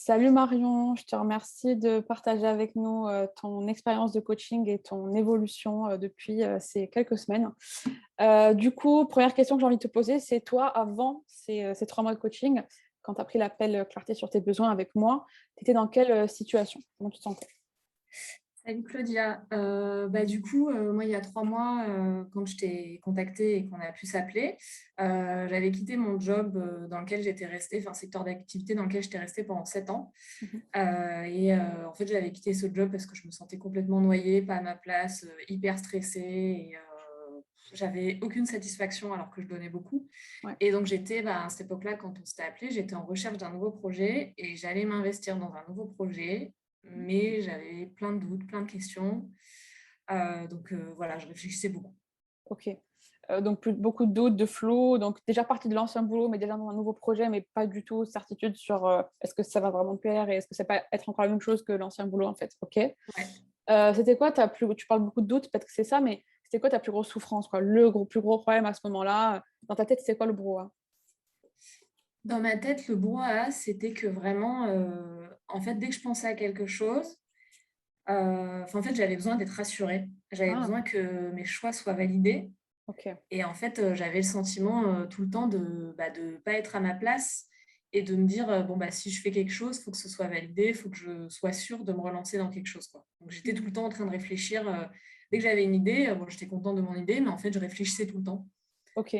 Salut Marion, je te remercie de partager avec nous ton expérience de coaching et ton évolution depuis ces quelques semaines. Du coup, première question que j'ai envie de te poser, c'est toi, avant ces 3 mois de coaching, quand tu as pris l'appel clarté sur tes besoins avec moi, tu étais dans quelle situation? Comment tu te sentais? Salut Claudia. Du coup, moi, il y a 3 mois, quand je t'ai contactée et qu'on a pu s'appeler, j'avais quitté mon job dans lequel j'étais restée, enfin, secteur d'activité dans lequel j'étais restée pendant 7 ans. Mhm. En fait, j'avais quitté ce job parce que je me sentais complètement noyée, pas à ma place, hyper stressée. J'avais aucune satisfaction alors que je donnais beaucoup. Ouais. Et donc, à cette époque-là, quand on s'était appelé, j'étais en recherche d'un nouveau projet et j'allais m'investir dans un nouveau projet, mais j'avais plein de doutes, plein de questions. Voilà, je réfléchissais beaucoup. Ok. Donc, beaucoup de doutes, de flou. Donc, déjà parti de l'ancien boulot, mais déjà dans un nouveau projet, mais pas du tout certitude sur est-ce que ça va vraiment te plaire et est-ce que ça va être encore la même chose que l'ancien boulot, en fait. Ok. Ouais. C'était quoi tu parles beaucoup de doutes, peut-être que c'est ça, mais c'était quoi ta plus grosse souffrance, quoi? Plus gros problème à ce moment-là? Dans ta tête, c'est quoi le brouhaha? Dans ma tête, le brouhaha, c'était que vraiment, en fait, dès que je pensais à quelque chose, en fait, j'avais besoin d'être rassurée. J'avais Ah, besoin que mes choix soient validés. ok. Et en fait, j'avais le sentiment tout le temps de pas être à ma place et de me dire, bon, bah, si je fais quelque chose, il faut que ce soit validé, il faut que je sois sûre de me relancer dans quelque chose, quoi. Donc, j'étais tout le temps en train de réfléchir. Dès que j'avais une idée, bon, j'étais contente de mon idée, mais en fait, je réfléchissais tout le temps Ok.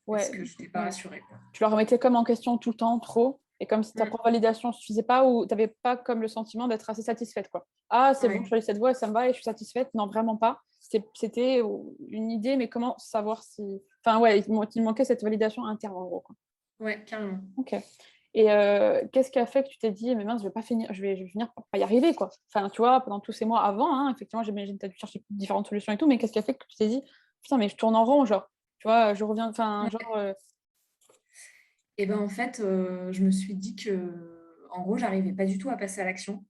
parce Ouais, que je n'étais pas ouais. rassurée, quoi. Tu la remettais comme en question tout le temps, trop, et comme si ta Mm. propre validation ne suffisait pas ou tu n'avais pas comme le sentiment d'être assez satisfaite, quoi. Ah, c'est bon, je Ouais. choisis cette voie, ça me va et je suis satisfaite. Non, vraiment pas. C'était une idée, mais comment savoir si. Enfin, ouais, il manquait cette validation interne, en gros, quoi. Ouais, carrément. Ok. Et qu'est-ce qui a fait que tu t'es dit, mais mince, je vais pas finir, je vais finir par pas y arriver, quoi. Enfin, tu vois, pendant tous ces mois avant, hein, effectivement, j'imagine que tu as dû chercher différentes solutions et tout, mais qu'est-ce qui a fait que tu t'es dit, putain, mais je tourne en rond, genre, tu vois, je reviens, enfin, genre, Et ben en fait, je me suis dit que, en gros, j'arrivais pas du tout à passer à l'action.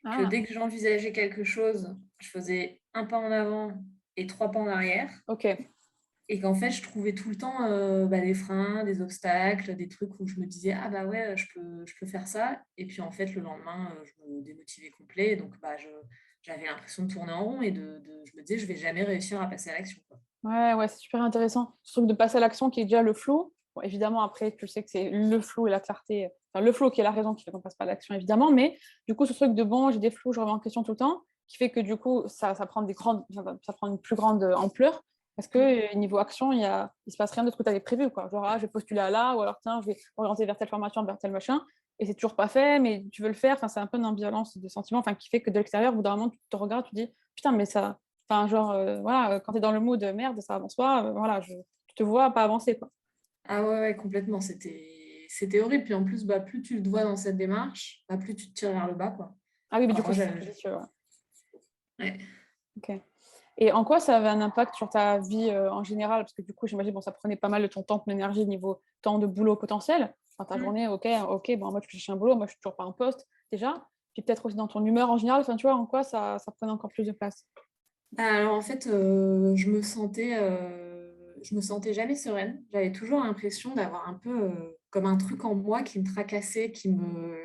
Que ah, dès que j'envisageais quelque chose, je faisais un pas en avant et 3 pas en arrière. ok. Et qu'en fait, je trouvais tout le temps des freins, des obstacles, des trucs où je me disais, ah bah ouais, je peux faire ça. Et puis en fait, le lendemain, je me démotivais complet. Donc j'avais l'impression de tourner en rond et je me disais, je vais jamais réussir à passer à l'action, quoi. Ouais, ouais, c'est super intéressant. Ce truc de passer à l'action qui est déjà le flou. Bon, évidemment, après, tu sais que c'est le flou et la clarté. Enfin, le flou qui est la raison qui fait qu'on passe pas à l'action, évidemment. Mais du coup, ce truc de bon, j'ai des flous, je remets en question tout le temps, qui fait que du coup, ça prend ça prend une plus grande ampleur. Parce que Mm. niveau action, il se passe rien de ce que tu avais prévu, quoi. Genre, ah, je vais postuler à là, ou alors tiens, je vais orienter vers telle formation, vers tel machin. Et c'est toujours pas fait, mais tu veux le faire. Enfin, c'est un peu une ambivalence de sentiments, enfin, qui fait que de l'extérieur, au bout d'un moment, tu te regardes, tu te dis, putain, mais ça. Enfin, genre, voilà, quand tu es dans le mood merde, ça avance pas, voilà, je te vois pas avancer, quoi. Ah ouais, ouais, complètement. C'était horrible. Puis en plus, bah, plus tu te vois dans cette démarche, bah, plus tu te tires vers le bas, quoi. Ah oui, mais du Enfin, coup, moi, c'est cercle vicieux, ouais. ouais. Ok. Et en quoi ça avait un impact sur ta vie en général? Parce que du coup, j'imagine, bon, ça prenait pas mal de ton temps, ton énergie niveau temps de boulot potentiel. Enfin, ta Mm. journée, ok, bon, moi, tu cherches un boulot, moi, je suis toujours pas en poste, déjà. Puis peut-être aussi dans ton humeur en général, enfin, tu vois, en quoi ça prenait encore plus de place? Alors en fait, je me sentais jamais sereine. J'avais toujours l'impression d'avoir un peu comme un truc en moi qui me tracassait, qui me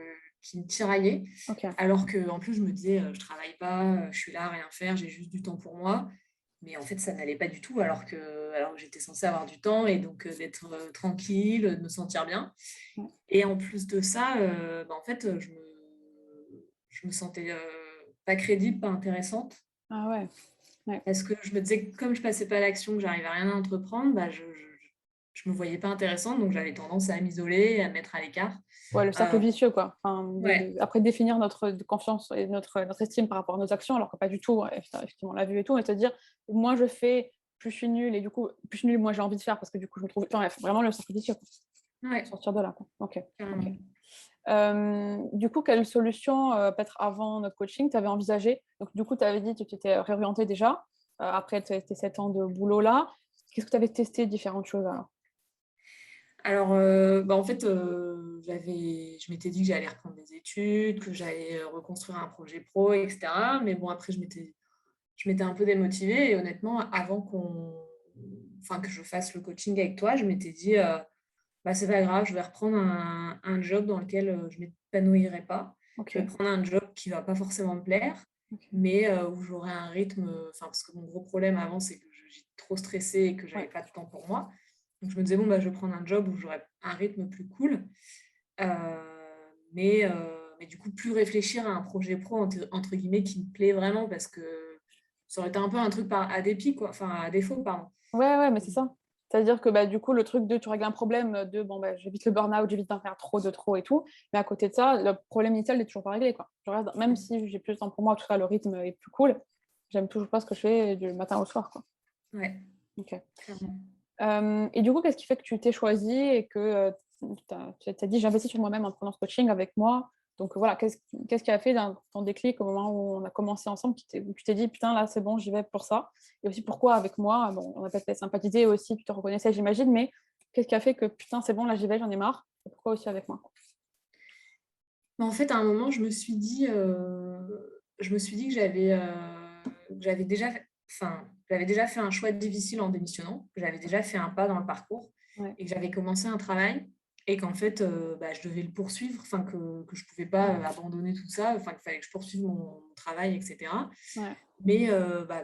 tiraillait. Ok. Alors que en plus, je me disais, je travaille pas, je suis là à rien faire, j'ai juste du temps pour moi. Mais en fait, ça n'allait pas du tout, alors que j'étais censée avoir du temps et donc d'être tranquille, de me sentir bien. Ouais. Et en plus de ça, en fait, je me sentais pas crédible, pas intéressante. Ah ouais, ouais. Parce que je me disais que comme je passais pas à l'action, que j'arrivais à rien à entreprendre, je me voyais pas intéressante, donc j'avais tendance à m'isoler, à me mettre à l'écart. Ouais, le cercle Euh, vicieux, quoi. Enfin, ouais, après, définir notre confiance et notre estime par rapport à nos actions, alors que pas du tout, ouais, effectivement, on l'a vu et tout, mais te dire, moins je fais, plus je suis nulle, et du coup, plus je suis nulle, moins j'ai envie de faire, parce que du coup, je me trouve. Enfin, bref, vraiment le cercle vicieux, quoi. ouais, Sortir de là, quoi. Ok, ok. carrément. Du coup, quelle solution, peut-être avant notre coaching, tu avais envisagé? Donc, du coup, tu avais dit que tu t'étais réorientée déjà, après tes 7 ans de boulot-là. Qu'est-ce que tu avais testé différentes choses alors? Alors, en fait, je m'étais dit que j'allais reprendre des études, que j'allais reconstruire un projet pro, etc. Mais bon, après, je m'étais un peu démotivée et honnêtement, enfin, que je fasse le coaching avec toi, je m'étais dit, c'est pas grave, je vais reprendre un job dans lequel je ne m'épanouirai pas. Je vais Ok. prendre un job qui ne va pas forcément me plaire, Ok. mais où j'aurai un rythme. Enfin, parce que mon gros problème avant, c'est que j'étais trop stressée et que j'avais Ouais. pas de temps pour moi. Donc, je me disais, bon, je vais prendre un job où j'aurai un rythme plus cool. Mais du coup, plus réfléchir à un projet pro, entre guillemets, qui me plaît vraiment, parce que ça aurait été un peu un truc à dépit, quoi. Enfin, à défaut, pardon. Ouais, mais c'est ça. C'est-à-dire que du coup, le truc de tu règles un problème de bon, j'évite le burn-out, j'évite d'en faire trop de trop et tout. Mais à côté de ça, le problème initial n'est toujours pas réglé, quoi. Même si j'ai plus de temps pour moi, en tout cas, le rythme est plus cool. J'aime toujours pas ce que je fais du matin au soir, quoi. Ouais, Ok. clairement. Et du coup, qu'est-ce qui fait que tu t'es choisi et que tu as dit j'investis sur moi-même en prenant ce coaching avec moi. Donc voilà, qu'est-ce qui a fait ton déclic au moment où on a commencé ensemble, où tu t'es dit putain là c'est bon, j'y vais pour ça. Et aussi pourquoi avec moi, bon, on a peut-être sympathisé aussi, tu te reconnaissais j'imagine, mais qu'est-ce qui a fait que putain c'est bon là j'y vais, j'en ai marre. Et pourquoi aussi avec moi? Mais en fait, à un moment, je me suis dit que j'avais déjà j'avais déjà fait un choix difficile en démissionnant, que j'avais déjà fait un pas dans le parcours Ouais, et que j'avais commencé un travail et qu'en fait, je devais le poursuivre, enfin que je pouvais pas abandonner tout ça, enfin qu'il fallait que je poursuive mon travail, etc. ouais, Mais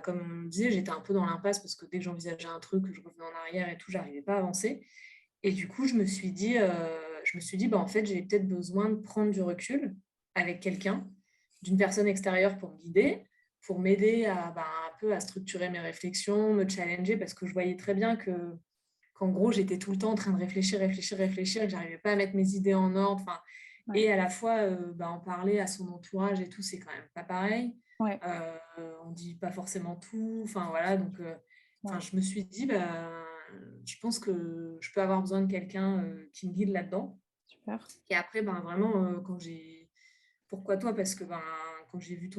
comme on me disait, j'étais un peu dans l'impasse parce que dès que j'envisageais un truc, je revenais en arrière et tout, j'arrivais pas à avancer. Et du coup, je me suis dit en fait, j'ai peut-être besoin de prendre du recul avec quelqu'un, d'une personne extérieure pour me guider, pour m'aider un peu à structurer mes réflexions, me challenger, parce que je voyais très bien qu'en gros, j'étais tout le temps en train de réfléchir, et que j'arrivais pas à mettre mes idées en ordre. Enfin, ouais, et à la fois, en parler à son entourage et tout, c'est quand même pas pareil. ouais, On dit pas forcément tout. Enfin, voilà. Donc, ouais, je me suis dit, je pense que je peux avoir besoin de quelqu'un qui me guide là-dedans. super. Et après, vraiment, pourquoi toi? Parce que quand j'ai vu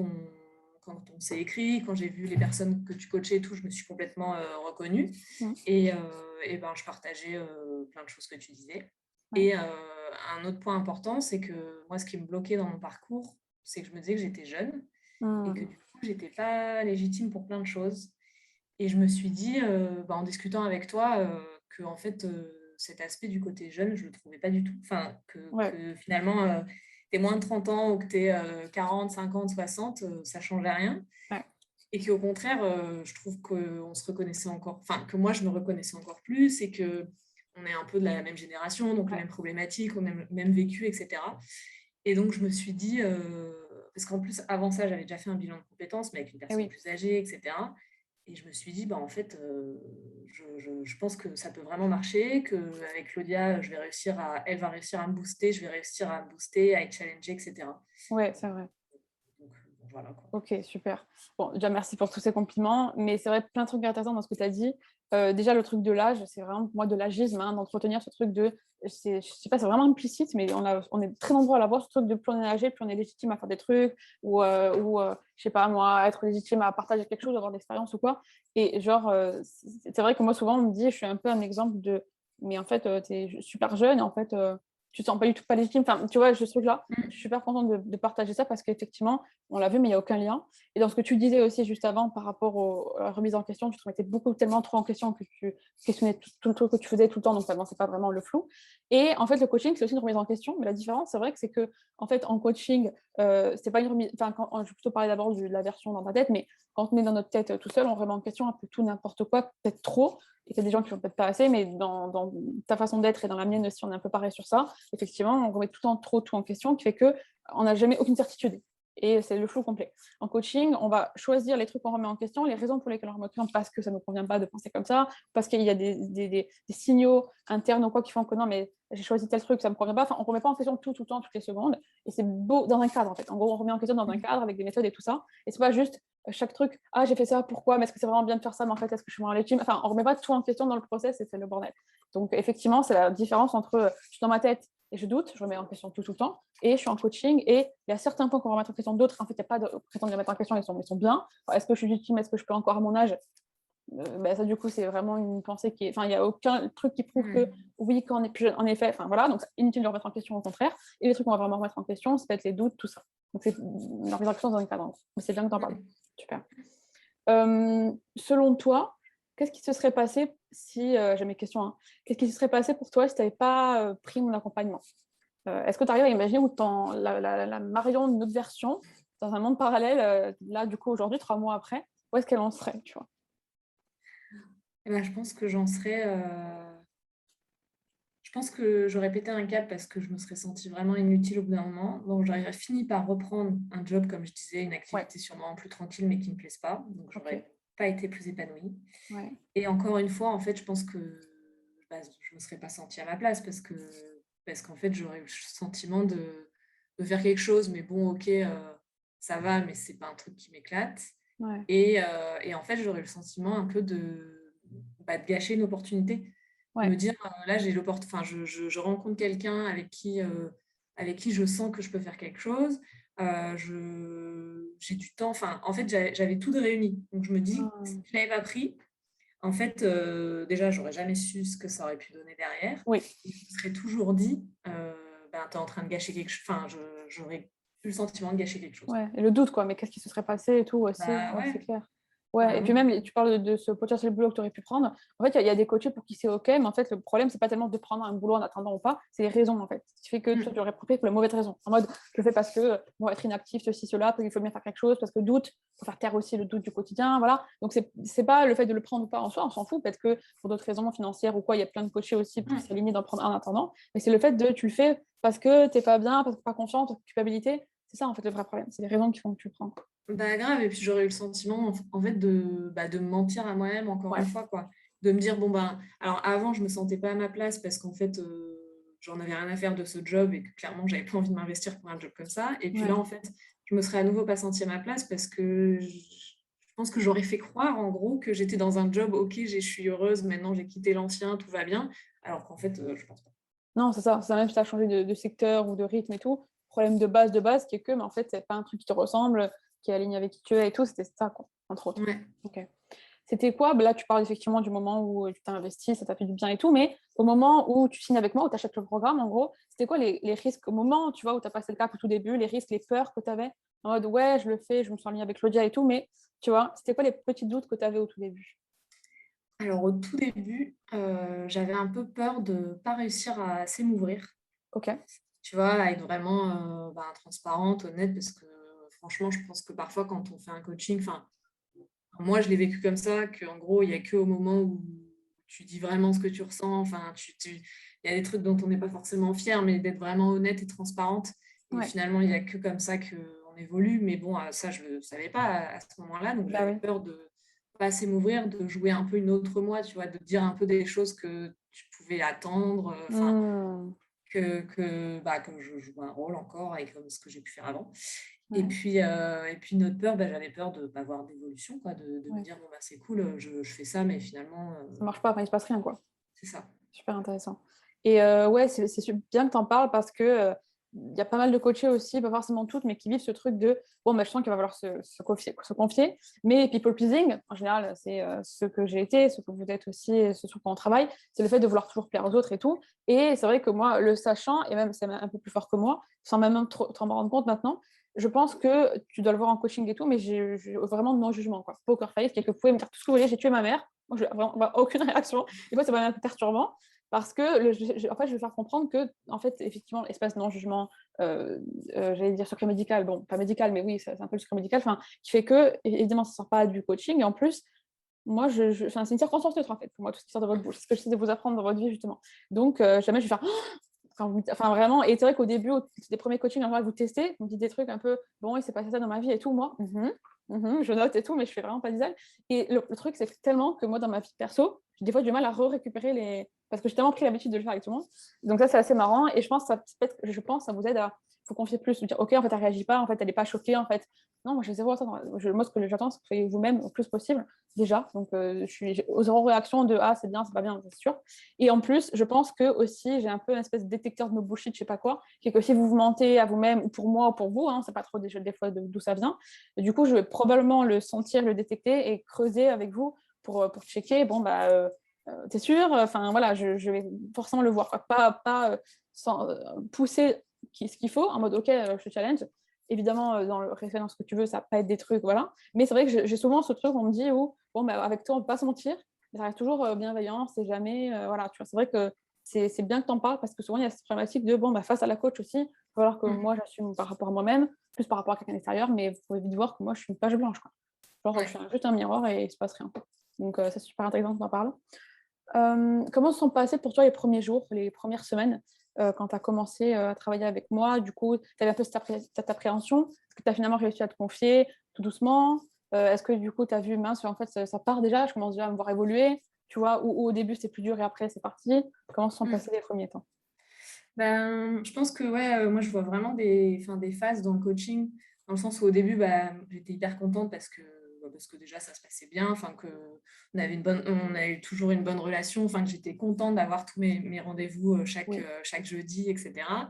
quand on s'est écrit, quand j'ai vu les personnes que tu coachais et tout, je me suis complètement reconnue. Mm, Et je partageais plein de choses que tu disais. ouais, Et un autre point important, c'est que moi, ce qui me bloquait dans mon parcours, c'est que je me disais que j'étais jeune et que mm, du coup, j'étais pas légitime pour plein de choses. Et je me suis dit, en discutant avec toi, que en fait, cet aspect du côté jeune, je le trouvais pas du tout. Enfin, ouais, que finalement, tu es moins de 30 ans ou que tu es 40, 50, 60, ça changeait rien. ouais, Et qu'au contraire, je trouve qu'on se reconnaissait encore, enfin, que moi, je me reconnaissais encore plus et que on est un peu de la même génération, donc les ouais, mêmes problématiques, on a le même vécu, etc. Et donc, je me suis dit, parce qu'en plus, avant ça, j'avais déjà fait un bilan de compétences, mais avec une et personne oui. plus âgée, etc. Et je me suis dit, en fait, je pense que ça peut vraiment marcher, qu'avec Claudia, elle va réussir à me booster, je vais réussir à me booster, à être challengée, etc. Ouais, c'est vrai. Donc, voilà, quoi. Ok, super. Bon, déjà, merci pour tous ces compliments. Mais c'est vrai, plein de trucs intéressants dans ce que tu as dit. Déjà, le truc de l'âge, c'est vraiment pour moi de l'agisme, hein, d'entretenir ce truc de. Je sais pas, c'est vraiment implicite, mais on est très nombreux à l'avoir, ce truc de plus on est âgé, plus on est légitime à faire des trucs, ou je sais pas, moi, être légitime à partager quelque chose, avoir de l'expérience ou quoi. Et genre, c'est vrai que moi, souvent, on me dit, je suis un peu un exemple de. Mais en fait, tu es super jeune, et en fait, tu te sens pas du tout pas légitime. Enfin, tu vois, ce truc-là, je suis super contente de partager ça parce qu'effectivement, on l'a vu, mais il n'y a aucun lien. Et dans ce que tu disais aussi juste avant par rapport à la remise en question, tu te remettais tellement trop en question que tu questionnais tout le truc que tu faisais tout le temps, donc ça n'avançait pas vraiment le flou. Et en fait, le coaching, c'est aussi une remise en question, mais la différence, c'est vrai que c'est que, en fait, en coaching, c'est pas une remise. Enfin, je vais plutôt parler d'abord de la version dans ta tête, mais quand on est dans notre tête tout seul, on remet en question un peu tout, n'importe quoi, peut-être trop. Et il y a des gens qui vont peut-être pas assez, mais dans ta façon d'être et dans la mienne aussi, on est un peu pareil sur ça. Effectivement, on remet tout le temps trop tout en question, qui fait qu'on n'a jamais aucune certitude. Et c'est le flou complet. En coaching, on va choisir les trucs qu'on remet en question, les raisons pour lesquelles on remet en question, parce que ça ne nous convient pas de penser comme ça, parce qu'il y a des signaux internes ou quoi qui font que non, mais j'ai choisi tel truc, ça ne me convient pas. Enfin, on ne remet pas en question tout le temps, toutes les secondes. Et c'est beau dans un cadre, en fait. En gros, on remet en question dans un cadre avec des méthodes et tout ça. Et c'est pas juste chaque truc, ah, j'ai fait ça, pourquoi, mais est-ce que c'est vraiment bien de faire ça, mais en fait, est-ce que je suis moins légitime? Enfin, on ne remet pas tout en question dans le process et c'est le bordel. Donc, effectivement, c'est la différence entre je suis dans ma tête et je doute, je remets en question tout le temps, et je suis en coaching, et il y a certains points qu'on va remettre en question, d'autres, en fait, il n'y a pas de raison de les remettre en question, ils sont bien. Enfin, est-ce que je suis légitime, est-ce que je peux encore à mon âge ça, du coup, c'est vraiment une pensée qui est. Enfin, il n'y a aucun truc qui prouve que oui, quand on est plus jeune, en effet, enfin voilà, donc c'est inutile de le remettre en question, au contraire. Et les trucs qu'on va vraiment remettre en question, c'est peut-être les doutes, tout ça. Donc, c'est une remise en question dans un cadre. Mais c'est bien que tu en parles. Super. Selon toi, qu'est-ce qui se serait passé si, j'ai mes questions, hein, qu'est-ce qui se serait passé pour toi si tu n'avais pas pris mon accompagnement? Est-ce que tu arrives à imaginer où la Marion d'une autre version, dans un monde parallèle, là, du coup, aujourd'hui, 3 mois après, où est-ce qu'elle en serait, tu vois? Eh ben, je pense que j'en serais. Je pense que j'aurais pété un câble parce que je me serais sentie vraiment inutile au bout d'un moment. Donc, j'aurais fini par reprendre un job, comme je disais, une Ouais, activité sûrement plus tranquille, mais qui ne me plaise pas. Donc, OK. j'aurais pas été plus épanouie. Ouais. Et encore une fois, en fait, je pense que bah, je me serais pas sentie à ma place parce qu'en fait, j'aurais eu le sentiment de faire quelque chose, mais bon, ok, ça va, mais c'est pas un truc qui m'éclate. Ouais. Et en fait, j'aurais eu le sentiment un peu de gâcher une opportunité. De Ouais. me dire, là, j'ai l'opportunité, enfin, je rencontre quelqu'un avec qui je sens que je peux faire quelque chose. J'ai du temps. Enfin, en fait, j'avais tout de réuni. Donc, je me dis, si Mmh. je ne l'avais pas pris, en fait, déjà, j'aurais jamais su ce que ça aurait pu donner derrière. Oui. Et je me serais toujours dit, ben, tu es en train de gâcher quelque chose. Enfin, j'aurais eu le sentiment de gâcher quelque chose. Ouais, et le doute, quoi. Mais qu'est-ce qui se serait passé et tout aussi. Bah Ouais, c'est ouais, clair. Ouais, et puis carrément. même, tu parles de ce potentiel boulot que tu aurais pu prendre. En fait, il y a des coachés pour qui c'est OK, mais en fait, le problème, c'est pas tellement de prendre un boulot en attendant ou pas, c'est les raisons, en fait. Ce qui fait que toi, Mm. tu aurais pris pour la mauvaise raison. En mode, je le fais parce que bon, être inactif, ceci, cela, parce qu'il faut bien faire quelque chose, parce que doute, il faut faire taire aussi le doute du quotidien, voilà. Donc, c'est pas le fait de le prendre ou pas en soi, on s'en fout, peut-être que pour d'autres raisons financières ou quoi, il y a plein de coachés aussi pour Mm. s'aligner d'en prendre un en attendant. Mais c'est le fait de, tu le fais parce que t'es pas bien, parce que pas confiante, culpabilité. C'est ça, en fait, le vrai problème. C'est les raisons qui font que tu le prends. Bah grave, et puis j'aurais eu le sentiment en fait de me mentir à moi-même encore Ouais, une fois, quoi. De me dire, bon ben, alors avant je me sentais pas à ma place parce qu'en fait j'en avais rien à faire de ce job et que clairement j'avais pas envie de m'investir pour un job comme ça. Et puis là ouais, en fait, je me serais à nouveau pas sentie à ma place parce que je pense que j'aurais fait croire en gros que j'étais dans un job, ok, je suis heureuse, maintenant j'ai quitté l'ancien, tout va bien, alors qu'en fait je pense pas. non, c'est ça. C'est même si tu as changé de secteur ou de rythme et tout. Problème de base, qui est que, mais en fait, c'est pas un truc qui te ressemble, qui est aligné avec qui tu es et tout. C'était ça, quoi, entre autres. Ouais. Ok. C'était quoi? Bah là, tu parles effectivement du moment où tu t'es investi, ça t'a fait du bien et tout, mais au moment où tu signes avec moi, où tu achètes le programme, en gros, c'était quoi les risques au moment, tu vois, où tu as passé le cap au tout début, les risques, les peurs que tu avais, en mode ouais, je le fais, je me sens liée avec Claudia et tout, mais tu vois, c'était quoi les petits doutes que tu avais au tout début? Alors au tout début, j'avais un peu peur de pas réussir à assez m'ouvrir. Ok. Tu vois, à être vraiment transparente, honnête, parce que franchement, je pense que parfois, quand on fait un coaching, enfin, moi, je l'ai vécu comme ça, qu'en gros, il n'y a qu'au moment où tu dis vraiment ce que tu ressens, enfin, il y a des trucs dont on n'est pas forcément fier, mais d'être vraiment honnête et transparente. Et Ouais. finalement, il n'y a que comme ça qu'on évolue. Mais bon, ça, je ne le savais pas à ce moment-là, donc Bah j'avais oui. peur de pas assez m'ouvrir, de jouer un peu une autre moi, tu vois, de dire un peu des choses que tu pouvais attendre, enfin, Hmm. que je joue un rôle encore et comme ce que j'ai pu faire avant. Ouais. Et puis notre peur, j'avais peur de ne pas avoir d'évolution, quoi, de me Ouais. dire, bon, c'est cool, je fais ça, mais finalement, Ça marche pas, enfin, il se passe rien, quoi. c'est ça. Super intéressant. Et ouais, bien que tu en parles parce que il y a pas mal de coachés aussi, pas forcément toutes, mais qui vivent ce truc de bon, bah, je sens qu'il va falloir se confier. Mais people pleasing, en général, c'est ce que j'ai été, ce que vous êtes aussi, ce sur quoi on travaille, c'est le fait de vouloir toujours plaire aux autres et tout. Et c'est vrai que moi, le sachant, et même c'est un peu plus fort que moi, sans même trop m'en rendre compte maintenant, je pense que tu dois le voir en coaching et tout, mais j'ai vraiment de non-jugement, quoi. Poker face, quelqu'un pouvait me dire tout ce que vous voulez, j'ai tué ma mère. Moi, je vraiment aucune réaction. Des fois, c'est pas un peu perturbant. Parce que en fait, je vais faire comprendre que, en fait, effectivement, l'espace de non-jugement, j'allais dire secret médical, bon, pas médical, mais oui, c'est un peu le secret médical, qui fait que, évidemment, ça ne sort pas du coaching. Et en plus, moi, c'est une circonstance neutre, en fait, pour moi, tout ce qui sort de votre bouche. C'est ce que j'essaie de vous apprendre dans votre vie, justement. Donc, jamais je vais faire. Enfin, vraiment, et c'est vrai qu'au début, des premiers coachings, en général, vous testez, vous dites des trucs un peu, bon, il s'est passé ça dans ma vie et tout, moi, je note et tout, mais je fais vraiment pas d'usage. Et le truc, c'est que tellement que moi, dans ma vie perso, j'ai des fois du mal à récupérer les. Parce que j'ai tellement pris l'habitude de le faire avec tout le monde. Donc, ça, c'est assez marrant. Et je pense, ça vous aide à vous confier plus, vous dire, OK, en fait, elle réagit pas, en fait, elle n'est pas choquée, en fait. Non, moi, j'ai zéro ça. Moi, ce que j'attends, c'est que vous soyez vous-même au plus possible, déjà. Donc, j'ai zéro réaction de, ah, c'est bien, c'est pas bien, c'est sûr. Et en plus, je pense que aussi, j'ai un peu une espèce de détecteur de nos bullshit, je sais pas quoi, qui est que si vous vous mentez à vous-même, ou pour moi ou pour vous, hein, c'est pas trop des fois d'où ça vient. Et du coup, je vais probablement le sentir, le détecter et creuser avec vous pour checker. Bon, bah, t'es sûr? Enfin, voilà, je vais forcément le voir, quoi. Pas sans, pousser ce qu'il faut, en mode, OK, je te challenge. Évidemment, dans le respect, dans ce que tu veux, ça va pas être des trucs, voilà. Mais c'est vrai que j'ai souvent ce truc où on me dit, bon, bah, avec toi, on peut pas se mentir. mais ça reste toujours bienveillant, c'est jamais, voilà, tu vois? C'est vrai que c'est bien que tu en parles parce que souvent il y a cette problématique de, bon, bah, face à la coach aussi, il va falloir que Mmh. moi j'assume par rapport à moi-même, plus par rapport à quelqu'un d'extérieur, mais vous pouvez vite voir que moi je suis une page blanche, quoi. Genre, je Ouais. suis juste un miroir et il se passe rien, quoi. Donc c'est super intéressant que tu en parles. Comment se sont passés pour toi les premiers jours, les premières semaines, quand tu as commencé, à travailler avec moi? Du coup, tu avais un peu cette appréhension? Est-ce que tu as finalement réussi à te confier tout doucement? Est-ce que du coup, tu as vu: «Mince, en fait, ça part déjà, je commence déjà à me voir évoluer», tu vois? Ou au début, c'était plus dur et après c'est parti? Comment se sont Mmh. passés les premiers temps? Ben, je pense que ouais, moi je vois vraiment des phases dans le coaching, dans le sens où au début, bah, j'étais hyper contente parce que déjà ça se passait bien, enfin on a eu toujours une bonne relation, enfin que j'étais contente d'avoir tous mes rendez-vous, Oui. chaque jeudi et cetera.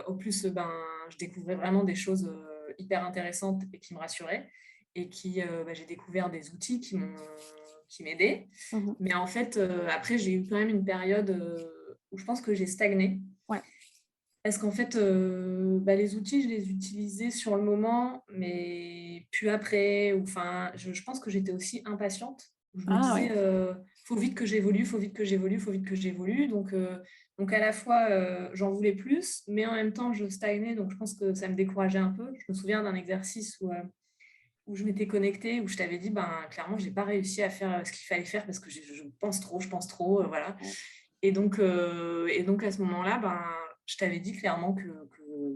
Au plus, ben, je découvrais vraiment des choses, hyper intéressantes et qui me rassuraient et bah, j'ai découvert des outils qui m'aidaient. Mmh mh. Mais en fait, après j'ai eu quand même une période, où je pense que j'ai stagné. Ouais. Parce qu'en fait, bah, les outils, je les utilisais sur le moment, mais plus après ou enfin, je pense que j'étais aussi impatiente. Je me Ah disais, ouais. «Faut vite que j'évolue, faut vite que j'évolue, faut vite que j'évolue». Donc à la fois, j'en voulais plus, mais en même temps, je stagnais, donc je pense que ça me décourageait un peu. Je me souviens d'un exercice où je m'étais connectée, où je t'avais dit: «Ben, clairement, j'ai pas réussi à faire, ce qu'il fallait faire parce que je pense trop, voilà». Ouais. Et donc à ce moment-là, ben, je t'avais dit clairement que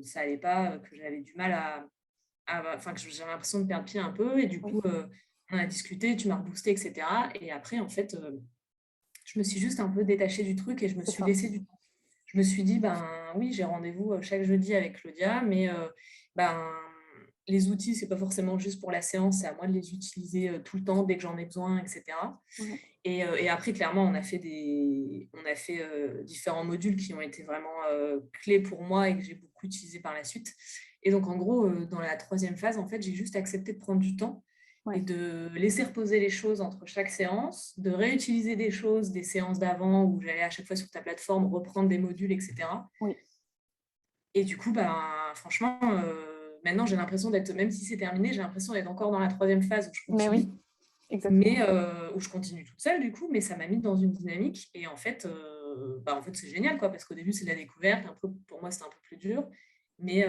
ça allait pas, que j'avais du mal enfin, que j'avais l'impression de perdre pied un peu et du Oui. coup, on a discuté, tu m'as reboosté et cetera et après en fait, je me suis juste un peu détachée du truc et je me C'est suis ça. laissée du temps. Je me suis dit: «Ben, oui, j'ai rendez-vous, chaque jeudi avec Claudia, mais ben, les outils, c'est pas forcément juste pour la séance, c'est à moi de les utiliser, tout le temps dès que j'en ai besoin et cetera». Ouais. Et après clairement, on a fait, différents modules qui ont été vraiment, clés pour moi et que j'ai beaucoup utilisés par la suite. Et donc en gros, dans la troisième phase, en fait, j'ai juste accepté de prendre du temps et Ouais. de laisser reposer les choses entre chaque séance, de réutiliser des choses des séances d'avant où j'allais à chaque fois sur ta plateforme reprendre des modules et cetera. Oui. Et du coup, ben, franchement, maintenant j'ai l'impression d'être, même si c'est terminé, j'ai l'impression d'être encore dans la troisième phase où je Mais continue. oui, exactement. Mais où je continue toute seule du coup, mais ça m'a mis dans une dynamique et en fait, bah, en fait, c'est génial quoi, parce qu'au début, c'est de la découverte, un peu pour moi, c'était un peu plus dur, mais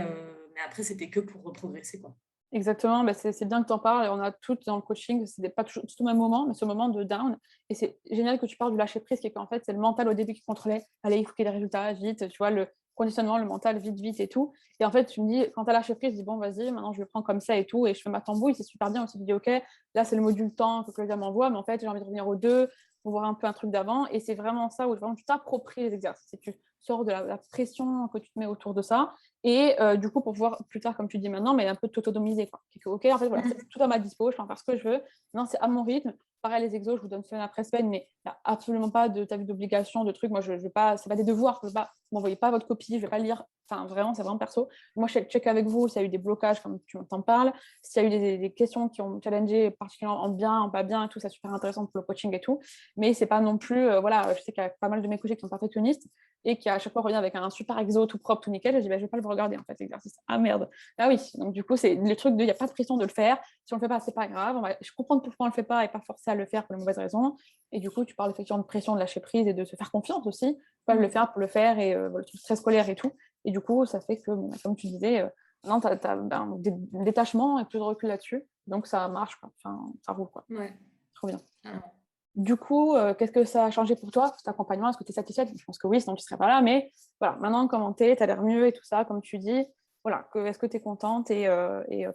après, c'était que pour progresser, quoi. Exactement, bah, c'est bien que tu en parles et on a toutes dans le coaching, c'est des pas toujours tous au même moment, mais ce moment de down et c'est génial que tu parles du lâcher prise qui est qu'en fait, c'est le mental au début qui contrôlait: «Allez, il faut qu'il y ait des résultats vite», tu vois? Le conditionnement, le mental, vite, vite et tout et en fait, tu me dis quand tu as lâché prise, tu dis: «Bon, vas-y, maintenant je le prends comme ça et tout» et je fais ma tambouille, c'est super bien aussi. Tu dis: «OK, là, c'est le module temps que Claudia m'envoie, mais en fait, j'ai envie de revenir aux 2 pour voir un peu un truc d'avant» et c'est vraiment ça où vraiment tu t'appropries les exercices et tu sors de la pression que tu te mets autour de ça et du coup, pour pouvoir plus tard, comme tu dis maintenant, mais un peu t'autonomiser, quoi. Qui fait que, OK, en fait, voilà, c'est Mmh. tout à ma dispo, je peux en faire ce que je veux. Maintenant, c'est à mon rythme. Pareil, les exos, je vous donne semaine après semaine, mais il y a absolument pas de tu as vu, d'obligation, de trucs. Moi, je vais pas c'est pas des devoirs, je vais pas m'envoyez pas votre copie, je vais pas lire. Enfin, vraiment, c'est vraiment perso. Moi, je check avec vous s'il y a eu des blocages, comme tu t'en parles, s'il y a eu des questions qui ont challengé particulièrement en bien, en pas bien et tout, c'est super intéressant pour le coaching et tout. Mais c'est pas non plus, voilà, je sais qu'il y a pas mal de mes coachés qui sont perfectionnistes et qui à chaque fois revient avec un super exo tout propre, tout nickel. Je dis: «Bah, je vais pas le regarder en fait, l'exercice». Ah merde! Ah oui, donc du coup, c'est le truc de il y a pas de pression de le faire. Si on le fait pas, c'est pas grave. Je comprends pourquoi on le fait pas et pas forcer à le faire pour les mauvaises raisons. Et du coup, tu parles effectivement de pression, de lâcher prise et de se faire confiance aussi. Pas le Mmh. faire pour le faire et le truc très scolaire et tout. Et du coup, ça fait que, bon, bah, comme tu disais, maintenant, tu as, ben, des détachement et plus de recul là-dessus. Donc ça marche, quoi. Enfin, ça roule, quoi. Ouais, Trop bien. carrément. Du coup, qu'est-ce que ça a changé pour toi, cet accompagnement? Est-ce que tu es satisfaite? Je pense que oui, sinon tu ne serais pas là. Mais voilà, maintenant, comment tu es? Tu as l'air mieux et tout ça, comme tu dis. Voilà, est-ce que tu es contente et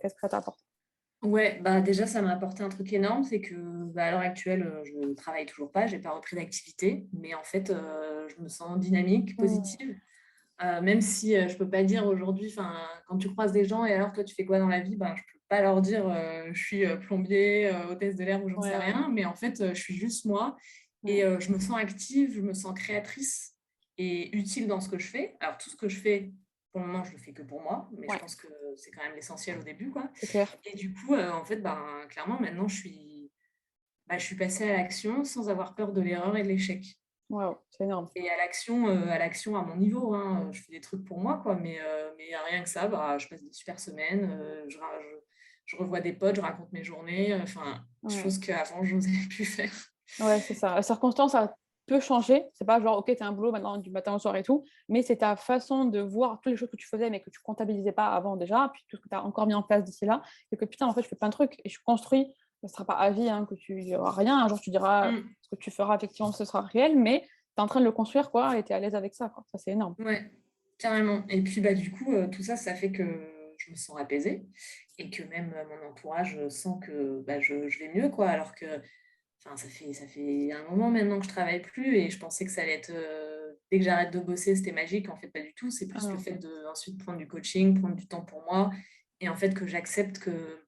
qu'est-ce que ça t'apporte? Ouais, bah, déjà, ça m'a apporté un truc énorme, c'est que, bah, à l'heure actuelle, je ne travaille toujours pas, j'ai pas repris d'activité, mais en fait, je me sens dynamique, Mmh. positive. Même si, je peux pas dire aujourd'hui, enfin, quand tu croises des gens: «Et alors toi tu fais quoi dans la vie?» Ben, je peux pas leur dire, «Je suis, plombier, hôtesse de l'air» ou j'en sais Ouais, ouais. rien, mais en fait, je suis juste moi et Mmh. je me sens active, je me sens créatrice et utile dans ce que je fais. Alors tout ce que je fais, pour le moment, je le fais que pour moi, mais je Ouais, pense que c'est quand même l'essentiel au début, quoi. c'est clair. Et du coup, en fait, ben, clairement maintenant je suis passée à l'action sans avoir peur de l'erreur et de l'échec. Waouh, c'est énorme. Et à l'action à mon niveau, hein, je fais des trucs pour moi, quoi, mais rien que ça, bah, je passe des super semaines, je revois des potes, je raconte mes journées, enfin, Ouais. chose qu'avant j'osais plus faire. Ouais, c'est ça. La circonstance, ça peut changer. C'est pas genre, OK, tu as un boulot maintenant du matin au soir et tout, mais c'est ta façon de voir toutes les choses que tu faisais, mais que tu comptabilisais pas avant déjà, puis tout ce que tu as encore mis en place d'ici là, et que putain, en fait, je fais plein de trucs et je construis. Ce sera pas à vie, hein, que tu y aura rien. Un jour, tu diras Mm. ce que tu feras, effectivement, ce sera réel, mais tu es en train de le construire, quoi, et tu es à l'aise avec ça, quoi. Ça, c'est énorme. Ouais, carrément. Et puis, bah, du coup, tout ça, ça fait que je me sens apaisée et que même mon entourage sent que bah, je vais mieux, quoi. Alors que enfin, ça fait un moment maintenant que je travaille plus et je pensais que ça allait être, dès que j'arrête de bosser, c'était magique. En fait, pas du tout. C'est Ah plus le non. fait de ensuite prendre du coaching, prendre du temps pour moi et en fait que j'accepte que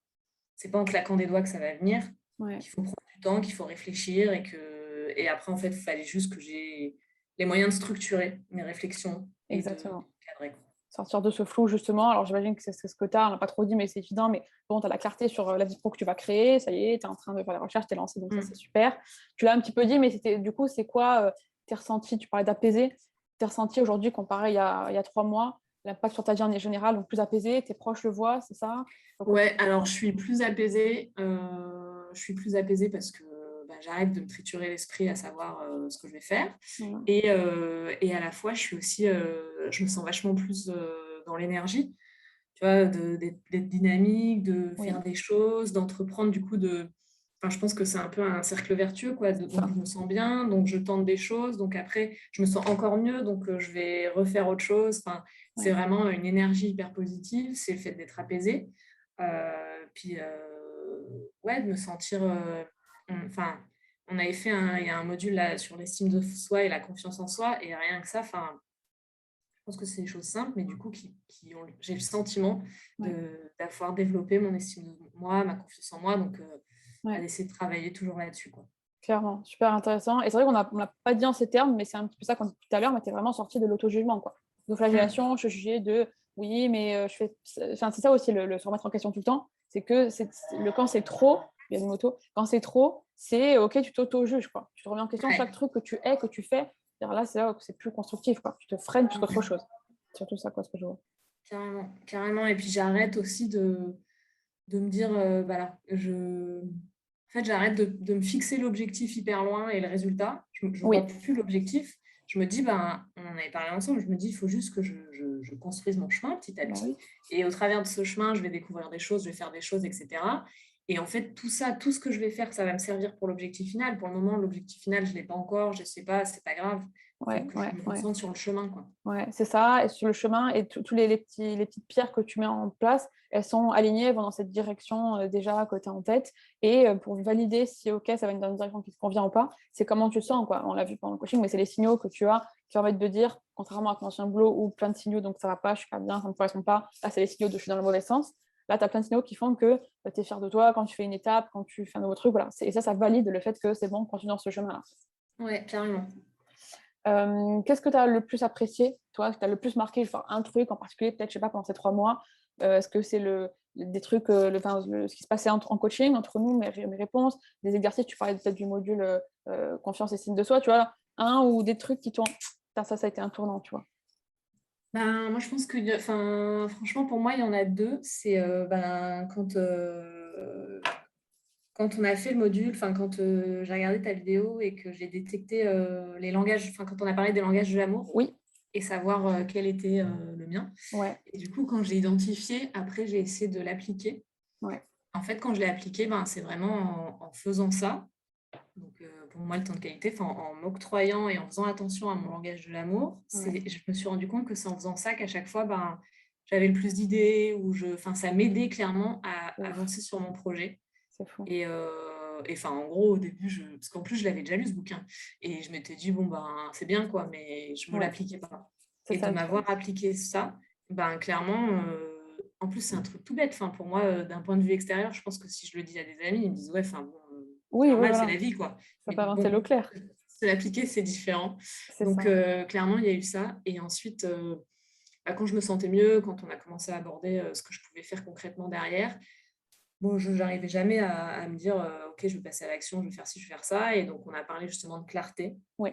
c'est pas en claquant des doigts que ça va venir, Ouais, qu'il faut prendre du temps, qu'il faut réfléchir et après, en fait, il fallait juste que j'ai les moyens de structurer mes réflexions et de exactement. cadrer, quoi. Sortir de ce flou, justement. Alors, j'imagine que c'est ce que tu as, on n'a pas trop dit, mais c'est évident. Mais bon, tu as la clarté sur la vie pro que tu vas créer. Ça y est, tu es en train de faire la recherche, tu es lancé, donc ça, c'est Mm. super. Tu l'as un petit peu dit, mais du coup, c'est quoi tes ressentis? Tu parlais d'apaiser. Tes ressentis aujourd'hui, comparé il y a 3 mois, l'impact sur ta vie en général, donc plus apaisé, tes proches le voient, c'est ça? Au Ouais, quotidien. alors je suis plus apaisée parce que bah, j'arrête de me triturer l'esprit à savoir ce que je vais faire. Mm. Et à la fois, je me sens vachement plus dans l'énergie, tu vois, d'être dynamique, de faire Oui, des choses, d'entreprendre, du coup, enfin, je pense que c'est un peu un cercle vertueux, quoi. c'est Donc, ça. je me sens bien, donc je tente des choses, donc après, je me sens encore mieux, donc je vais refaire autre chose. Enfin, c'est Ouais. vraiment une énergie hyper positive, c'est le fait d'être apaisé. Puis, ouais, de me sentir. Enfin, on avait fait il y a un module là sur l'estime de soi et la confiance en soi, et rien que ça, enfin, je pense que c'est des choses simples, mais du coup, j'ai le sentiment Ouais. d'avoir développé mon estime de moi, ma confiance en moi, donc Ouais. d'essayer de travailler toujours là-dessus, quoi. Clairement, super intéressant. Et c'est vrai qu'on l'a pas dit en ces termes, mais c'est un petit peu ça qu'on dit tout à l'heure, mais tu es vraiment sorti de l'auto-jugement, quoi. De Mm. flagellation, je jugeais de oui, mais je fais. Enfin, c'est ça aussi, se remettre en question tout le temps. C'est que quand c'est trop, il y a des motos, quand c'est trop, c'est OK, tu t'auto-juges, quoi. Tu te remets en question chaque Ouais. truc que tu es, que tu fais. Là, c'est là que c'est plus constructif, quoi. Tu te freines plus qu'autre Mm. chose. C'est surtout ça, quoi, ce que je vois. Carrément, carrément. Et puis j'arrête aussi de me dire, voilà, en fait, j'arrête de me fixer l'objectif hyper loin et le résultat. Je ne vois Oui, plus l'objectif. Je me dis, ben, on en avait parlé ensemble, je me dis, il faut juste que je construise mon chemin petit à bah petit. oui. Et au travers de ce chemin, je vais découvrir des choses, je vais faire des choses, etc. Et en fait, tout ça, tout ce que je vais faire, ça va me servir pour l'objectif final. Pour le moment, l'objectif final, je ne l'ai pas encore, je ne sais pas, c'est pas grave. Il faut Ouais, que je ouais, me ouais. concentre sur le chemin, quoi. Ouais, c'est ça. Et sur le chemin, et tous les petites pierres que tu mets en place, elles sont alignées, elles vont dans cette direction déjà que tu as en tête. Et pour valider si, OK, ça va dans une direction qui te convient ou pas, c'est comment tu le sens, quoi. On l'a vu pendant le coaching, mais c'est les signaux que tu as qui permettent de dire, contrairement à ton ancien boulot où plein de signaux, donc ça va pas, je suis pas bien, ça ne me correspond pas. Là, c'est les signaux de je suis dans le mauvais sens. Là, tu as plein de signaux qui font que tu es fier de toi quand tu fais une étape, quand tu fais un nouveau truc. Voilà. Et ça valide le fait que c'est bon, continue dans ce chemin-là. Ouais, carrément. Qu'est-ce que tu as le plus apprécié, toi, que tu as le plus marqué, genre un truc en particulier, peut-être, je sais pas, pendant ces 3 mois? Est-ce que c'est des trucs, ce qui se passait en coaching, entre nous, mes réponses, des exercices, tu parlais peut-être du module confiance et signe de soi, tu vois, un ou des trucs qui t'ont. Putain, ça a été un tournant, tu vois. Ben, moi, je pense que, enfin, franchement, pour moi, il y en a deux. C'est ben, quand on a fait le module, enfin, quand j'ai regardé ta vidéo et que j'ai détecté les langages, enfin, quand on a parlé des langages de l'amour Oui, et savoir quel était le mien. ouais, Et du coup, quand j'ai identifié, après, j'ai essayé de l'appliquer. ouais, En fait, quand je l'ai appliqué, ben, c'est vraiment en faisant ça. Donc, pour moi, le temps de qualité, enfin, en m'octroyant et en faisant attention à mon langage de l'amour, ouais, je me suis rendu compte que c'est en faisant ça qu'à chaque fois, ben, j'avais le plus d'idées ou enfin, ça m'aidait clairement à c'est ouf, avancer sur mon projet. c'est fou. Et enfin, en gros, au début, parce qu'en plus, je l'avais déjà lu ce bouquin. Et je m'étais dit, bon, ben, c'est bien, quoi, mais je ne me Ouais, l'appliquais pas. c'est Et de ça le truc. m'avoir appliqué ça, ben, clairement, en plus, c'est un truc tout bête. Enfin, pour moi, d'un point de vue extérieur, je pense que si je le dis à des amis, ils me disent, ouais, enfin, bon, c'est Oui, oui, normal, c'est voilà, la vie, quoi. ça Mais peut inventer l'eau bon, claire, se l'appliquer, c'est différent. c'est Donc, ça. clairement, il y a eu ça. Et ensuite, bah, quand je me sentais mieux, quand on a commencé à aborder ce que je pouvais faire concrètement derrière, bon, je n'arrivais jamais à me dire, OK, je vais passer à l'action, je vais faire ci, je vais faire ça. Et donc, on a parlé justement de clarté. Oui,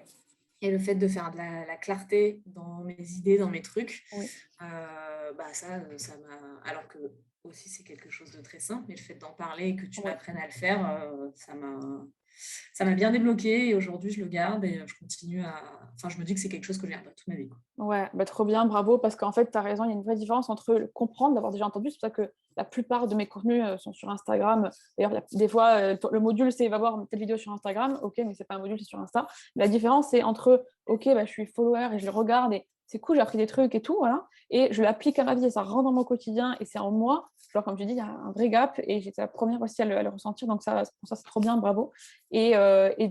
Et le fait de faire de la clarté dans mes idées, dans mes trucs, oui, bah ça m'a. Alors que aussi, c'est quelque chose de très simple, mais le fait d'en parler et que tu Ouais. m'apprennes à le faire, ça m'a bien débloqué et aujourd'hui, je le garde et je continue à enfin, je me dis que c'est quelque chose que je garderai toute ma vie, quoi. Ouais, bah, trop bien, bravo, parce qu'en fait, tu as raison, il y a une vraie différence entre le comprendre, d'avoir déjà entendu. C'est pour ça que la plupart de mes contenus sont sur Instagram. D'ailleurs, des fois, le module, c'est va voir telle vidéo sur Instagram. Ok, mais c'est pas un module, c'est sur Insta. La différence, c'est entre ok, bah, je suis follower et je le regarde et c'est cool, j'ai appris des trucs et tout, voilà. Et je l'applique à ma vie et ça rentre dans mon quotidien et c'est en moi. Genre, comme tu dis, il y a un vrai gap et j'étais la première aussi à le ressentir. Donc, pour ça, c'est trop bien, bravo. Et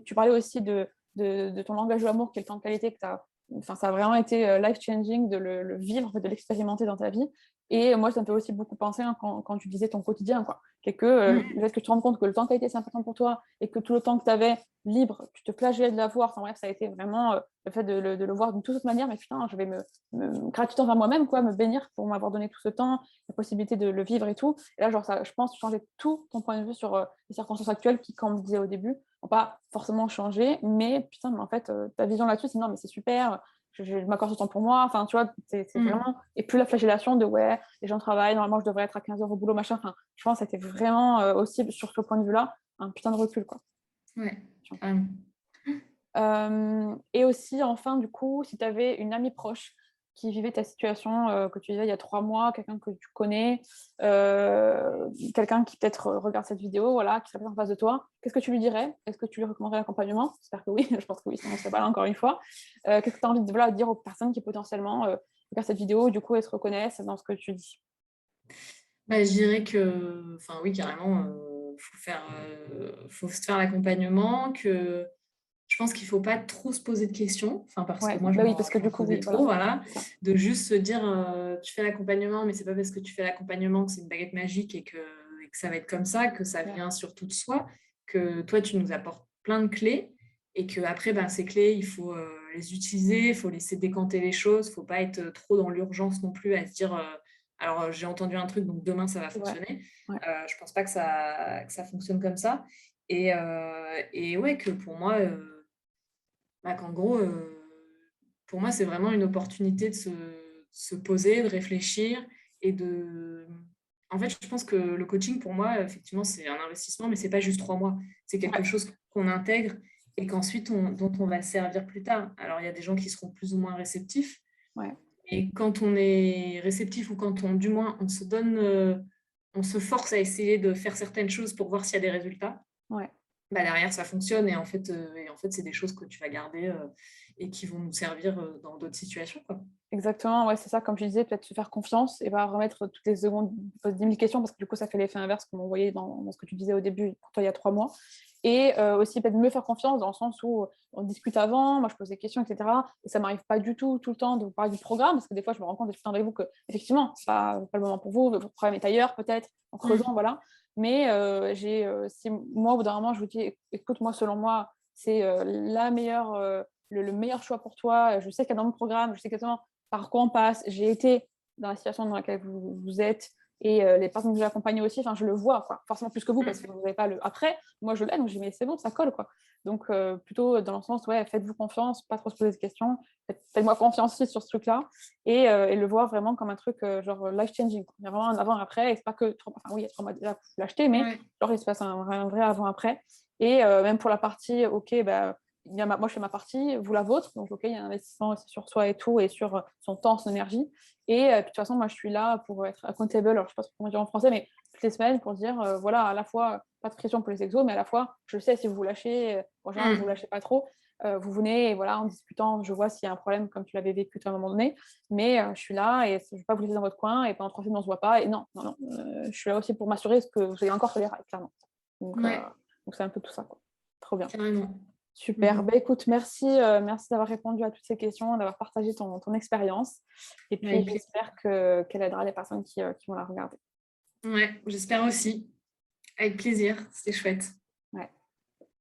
tu parlais aussi de ton langage de l'amour, qui est le temps de qualité que tu as. Enfin, ça a vraiment été life-changing de le vivre, en fait, de l'expérimenter dans ta vie. Et moi, ça me fait aussi beaucoup penser quand tu disais ton quotidien, quoi. Et que le fait que tu te rendes compte que le temps de qualité, c'est important pour toi et que tout le temps que tu avais libre, tu te flageais de l'avoir. Enfin bref, ça a été vraiment le fait de le voir d'une toute autre manière. Mais putain, je vais me gratuiter envers moi-même, quoi, me bénir pour m'avoir donné tout ce temps, la possibilité de le vivre et tout. Et là, genre, ça, je pense, changer tout ton point de vue sur les circonstances actuelles qui, comme on me disait au début, n'ont pas forcément changé. Mais putain, mais en fait, ta vision là-dessus, c'est non, mais c'est super, je m'accorde ce temps pour moi. Enfin, tu vois, c'est vraiment. Et plus la flagellation de ouais, les gens travaillent, normalement, je devrais être à 15 heures au boulot, machin. Enfin, je pense que c'était vraiment aussi, sur ce point de vue-là, un putain de recul, quoi. Ouais, Tu vois. carrément. Et aussi, enfin, du coup, si tu avais une amie proche qui vivait ta situation que tu vivais il y a 3 mois, quelqu'un que tu connais, quelqu'un qui peut-être regarde cette vidéo, voilà, qui serait en face de toi, qu'est-ce que tu lui dirais? Est-ce que tu lui recommanderais l'accompagnement? J'espère que oui, je pense que oui, sinon on ne serait pas là encore une fois. Qu'est-ce que tu as envie de voilà, dire aux personnes qui potentiellement regardent cette vidéo, du coup, elles se reconnaissent dans ce que tu dis? Bah, je dirais que enfin, oui, carrément, faut se faire l'accompagnement, que je pense qu'il ne faut pas trop se poser de questions, enfin, parce que Ouais, moi, bah oui, parce que je m'en du coup, posais oui, voilà, trop, voilà. c'est ça. De juste se dire, tu fais l'accompagnement, mais c'est pas parce que tu fais l'accompagnement que c'est une baguette magique et que ça va être comme ça, que ça Ouais, vient surtout de soi, que toi, tu nous apportes plein de clés et qu'après, ben, ces clés, il faut les utiliser, il faut laisser décanter les choses, il ne faut pas être trop dans l'urgence non plus à se dire, alors j'ai entendu un truc, donc demain, ça va c'est vrai. fonctionner. Ouais. Je pense pas que ça fonctionne comme ça. Et ouais, que pour moi, bah, qu'en gros, pour moi, c'est vraiment une opportunité de se poser, de réfléchir et en fait, je pense que le coaching, pour moi, effectivement, c'est un investissement, mais c'est pas juste 3 mois. C'est quelque Ouais, chose qu'on intègre et qu'ensuite dont on va se servir plus tard. Alors, il y a des gens qui seront plus ou moins réceptifs, ouais, et quand on est réceptif ou quand du moins, on se force à essayer de faire certaines choses pour voir s'il y a des résultats, ouais. bah, derrière, ça fonctionne et en fait, c'est des choses que tu vas garder, et qui vont nous servir, dans d'autres situations, quoi. Exactement, ouais, c'est ça, comme tu disais, peut-être se faire confiance et pas remettre toutes les secondes, poser 10 000 questions, parce que du coup, ça fait l'effet inverse, comme on voyait dans ce que tu disais au début, pour toi, il y a 3 mois. Et aussi, peut-être me faire confiance dans le sens où on discute avant, moi, je pose des questions, etc. Et ça m'arrive pas du tout, tout le temps, de vous parler du programme, parce que des fois, je me rends compte, en discutant avec vous, que, effectivement, c'est pas le moment pour vous, votre problème est ailleurs, peut-être, en creusant, Mmh. voilà. Mais si moi, au bout d'un moment, je vous dis, écoute, moi, selon moi, c'est la meilleure, le meilleur choix pour toi, je sais qu'il y a dans mon programme, je sais exactement par quoi on passe. J'ai été dans la situation dans laquelle vous êtes et les personnes que j'ai accompagnées aussi, enfin, je le vois, quoi. Forcément plus que vous parce que Mmh. vous n'avez pas le après. Moi, je l'ai, donc j'ai dit, mais c'est bon, ça colle, quoi. Donc, plutôt dans le sens, ouais, faites-vous confiance, pas trop se poser de questions. Faites-moi confiance aussi sur ce truc-là et le voir vraiment comme un truc genre life-changing. Il y a vraiment un avant-après et c'est pas que, enfin, oui, il y a 3 mois déjà, vous l'achetez, mais Ouais. genre, il se passe un vrai avant-après. Et même pour la partie, ok, bah, moi, je fais ma partie, vous la vôtre. Donc, OK, il y a un investissement aussi sur soi et tout, et sur son temps, son énergie. Et de toute façon, moi, je suis là pour être accountable. Alors, je ne sais pas comment dire en français, mais toutes les semaines pour dire, voilà, à la fois, pas de pression pour les exos, mais à la fois, je sais si vous vous lâchez, en général, vous ne Mmh. vous lâchez pas trop. Vous venez, et voilà, en discutant, je vois s'il y a un problème, comme tu l'avais vécu à un moment donné. Mais je suis là et je ne vais pas vous laisser dans votre coin. Et pendant 3 semaines, on ne se voit pas. Et non, non, non. Je suis là aussi pour m'assurer que vous soyez encore sur les rails, clairement. Ouais, Donc c'est un peu tout ça, quoi. Trop bien. carrément. Super. Mmh. Bah, écoute, merci d'avoir répondu à toutes ces questions, d'avoir partagé ton expérience. Et puis, Avec plaisir. j'espère qu'elle aidera les personnes qui vont la regarder. Ouais, j'espère aussi. Avec plaisir, c'était chouette.